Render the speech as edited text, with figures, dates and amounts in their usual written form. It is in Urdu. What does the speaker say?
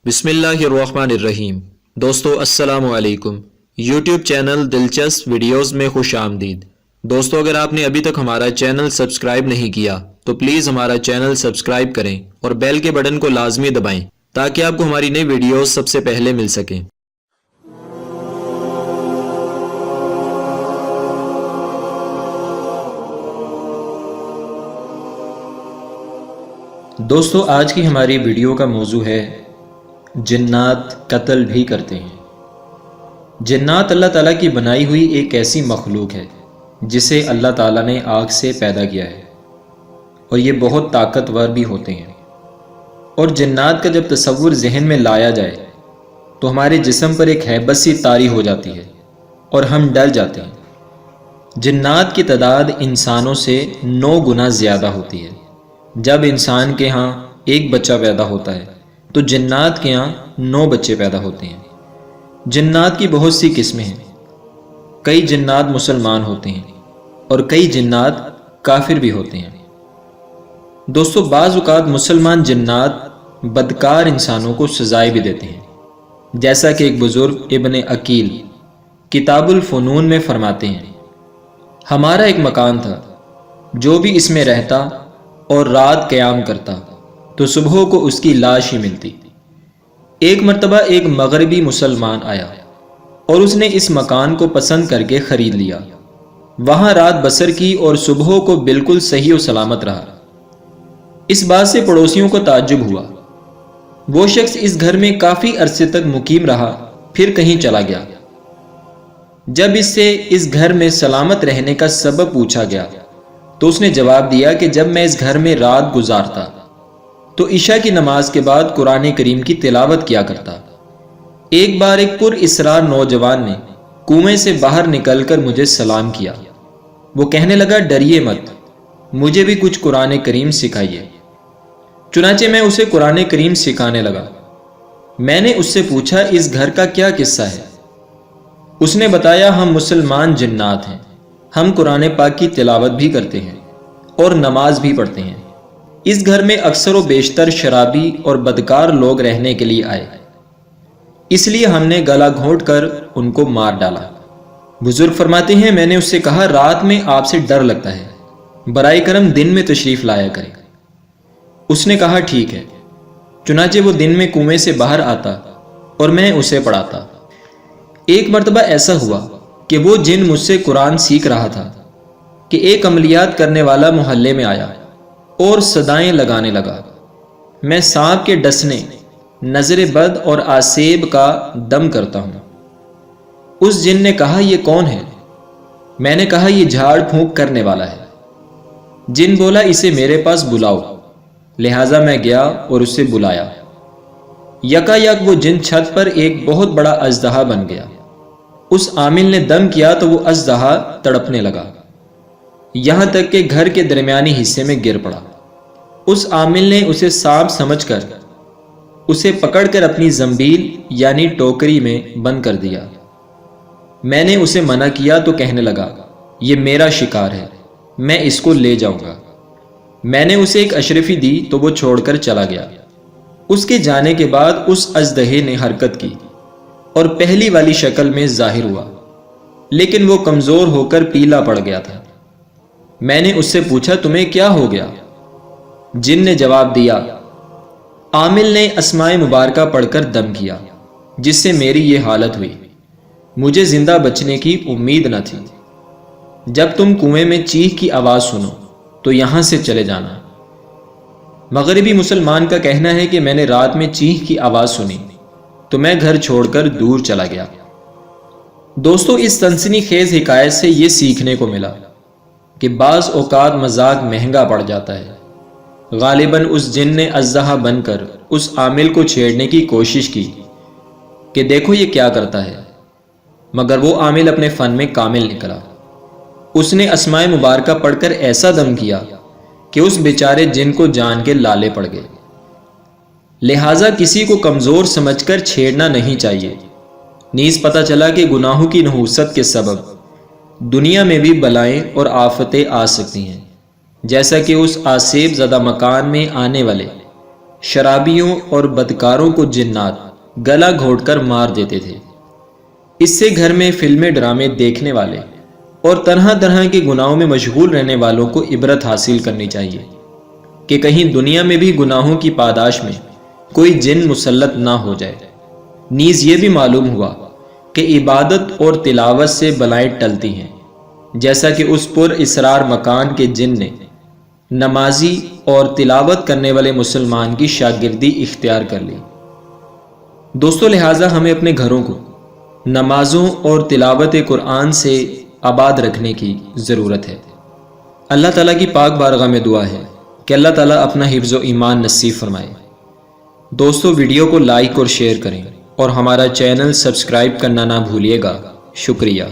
بسم اللہ الرحمن الرحیم۔ دوستو السلام علیکم۔ یوٹیوب چینل دلچسپ ویڈیوز میں خوش آمدید۔ دوستو اگر آپ نے ابھی تک ہمارا چینل سبسکرائب نہیں کیا تو پلیز ہمارا چینل سبسکرائب کریں اور بیل کے بٹن کو لازمی دبائیں تاکہ آپ کو ہماری نئی ویڈیوز سب سے پہلے مل سکیں۔ دوستو آج کی ہماری ویڈیو کا موضوع ہے جنات قتل بھی کرتے ہیں۔ جنات اللہ تعالیٰ کی بنائی ہوئی ایک ایسی مخلوق ہے جسے اللہ تعالیٰ نے آگ سے پیدا کیا ہے اور یہ بہت طاقتور بھی ہوتے ہیں، اور جنات کا جب تصور ذہن میں لایا جائے تو ہمارے جسم پر ایک ہیبت سی طاری ہو جاتی ہے اور ہم ڈر جاتے ہیں۔ جنات کی تعداد انسانوں سے 9 گنا زیادہ ہوتی ہے۔ جب انسان کے ہاں ایک بچہ پیدا ہوتا ہے تو جنات کے ہاں 9 بچے پیدا ہوتے ہیں۔ جنات کی بہت سی قسمیں ہیں۔ کئی جنات مسلمان ہوتے ہیں اور کئی جنات کافر بھی ہوتے ہیں۔ دوستو بعض اوقات مسلمان جنات بدکار انسانوں کو سزائے بھی دیتے ہیں، جیسا کہ ایک بزرگ ابن عقیل کتاب الفنون میں فرماتے ہیں، ہمارا ایک مکان تھا، جو بھی اس میں رہتا اور رات قیام کرتا تو صبح کو اس کی لاش ہی ملتی۔ ایک مرتبہ ایک مغربی مسلمان آیا اور اس نے اس مکان کو پسند کر کے خرید لیا، وہاں رات بسر کی اور صبح کو بالکل صحیح و سلامت رہا۔ اس بات سے پڑوسیوں کو تعجب ہوا۔ وہ شخص اس گھر میں کافی عرصے تک مقیم رہا، پھر کہیں چلا گیا۔ جب اس سے اس گھر میں سلامت رہنے کا سبب پوچھا گیا تو اس نے جواب دیا کہ جب میں اس گھر میں رات گزارتا تو عشاء کی نماز کے بعد قرآن کریم کی تلاوت کیا کرتا۔ ایک بار ایک پر اسرار نوجوان نے کنویں سے باہر نکل کر مجھے سلام کیا۔ وہ کہنے لگا ڈریے مت، مجھے بھی کچھ قرآن کریم سکھائیے۔ چنانچہ میں اسے قرآن کریم سکھانے لگا۔ میں نے اس سے پوچھا اس گھر کا کیا قصہ ہے؟ اس نے بتایا ہم مسلمان جنات ہیں، ہم قرآن پاک کی تلاوت بھی کرتے ہیں اور نماز بھی پڑھتے ہیں۔ اس گھر میں اکثر و بیشتر شرابی اور بدکار لوگ رہنے کے لیے آئے، اس لیے ہم نے گلا گھونٹ کر ان کو مار ڈالا۔ بزرگ فرماتے ہیں میں نے اس سے کہا رات میں آپ سے ڈر لگتا ہے، برائے کرم دن میں تشریف لایا کریں۔ اس نے کہا ٹھیک ہے۔ چنانچہ وہ دن میں کنویں سے باہر آتا اور میں اسے پڑھاتا۔ ایک مرتبہ ایسا ہوا کہ وہ جن مجھ سے قرآن سیکھ رہا تھا کہ ایک عملیات کرنے والا محلے میں آیا اور صدائیں لگانے لگا، میں سانپ کے ڈسنے، نظر بد اور آسیب کا دم کرتا ہوں۔ اس جن نے کہا یہ کون ہے؟ میں نے کہا یہ جھاڑ پھونک کرنے والا ہے۔ جن بولا اسے میرے پاس بلاؤ، لہٰذا میں گیا اور اسے بلایا۔ یکا یک وہ جن چھت پر ایک بہت بڑا اژدہا بن گیا۔ اس عامل نے دم کیا تو وہ اژدہا تڑپنے لگا، یہاں تک کہ گھر کے درمیانی حصے میں گر پڑا۔ اس عامل نے اسے سانپ سمجھ کر اسے پکڑ کر اپنی زنبیل یعنی ٹوکری میں بند کر دیا۔ میں نے اسے منع کیا تو کہنے لگا یہ میرا شکار ہے، میں اس کو لے جاؤں گا۔ میں نے اسے ایک اشرفی دی تو وہ چھوڑ کر چلا گیا۔ اس کے جانے کے بعد اس اژدہے نے حرکت کی اور پہلی والی شکل میں ظاہر ہوا، لیکن وہ کمزور ہو کر پیلا پڑ گیا تھا۔ میں نے اس سے پوچھا تمہیں کیا ہو گیا؟ جن نے جواب دیا عامل نے اسماء مبارکہ پڑھ کر دم کیا، جس سے میری یہ حالت ہوئی، مجھے زندہ بچنے کی امید نہ تھی۔ جب تم کنویں میں چیخ کی آواز سنو تو یہاں سے چلے جانا۔ مغربی مسلمان کا کہنا ہے کہ میں نے رات میں چیخ کی آواز سنی تو میں گھر چھوڑ کر دور چلا گیا۔ دوستو اس سنسنی خیز حکایت سے یہ سیکھنے کو ملا کہ بعض اوقات مذاق مہنگا پڑ جاتا ہے۔ غالباً اس جن نے اژدہا بن کر اس عامل کو چھیڑنے کی کوشش کی کہ دیکھو یہ کیا کرتا ہے، مگر وہ عامل اپنے فن میں کامل نکلا۔ اس نے اسماء مبارکہ پڑھ کر ایسا دم کیا کہ اس بیچارے جن کو جان کے لالے پڑ گئے۔ لہٰذا کسی کو کمزور سمجھ کر چھیڑنا نہیں چاہیے۔ نیز پتہ چلا کہ گناہوں کی نحوست کے سبب دنیا میں بھی بلائیں اور آفتیں آ سکتی ہیں، جیسا کہ اس آسیب زدہ مکان میں آنے والے شرابیوں اور بدکاروں کو جنات گلا گھونٹ کر مار دیتے تھے۔ اس سے گھر میں فلمیں ڈرامے دیکھنے والے اور طرح طرح کے گناہوں میں مشغول رہنے والوں کو عبرت حاصل کرنی چاہیے کہ کہیں دنیا میں بھی گناہوں کی پاداش میں کوئی جن مسلط نہ ہو جائے۔ نیز یہ بھی معلوم ہوا کہ عبادت اور تلاوت سے بلائیں ٹلتی ہیں، جیسا کہ اس پر اسرار مکان کے جن نے نمازی اور تلاوت کرنے والے مسلمان کی شاگردی اختیار کر لی۔ دوستو، لہٰذا ہمیں اپنے گھروں کو نمازوں اور تلاوت قرآن سے آباد رکھنے کی ضرورت ہے۔ اللہ تعالیٰ کی پاک بارگاہ میں دعا ہے کہ اللہ تعالیٰ اپنا حفظ و ایمان نصیب فرمائے۔ دوستو، ویڈیو کو لائک اور شیئر کریں اور ہمارا چینل سبسکرائب کرنا نہ بھولیے گا۔ شکریہ۔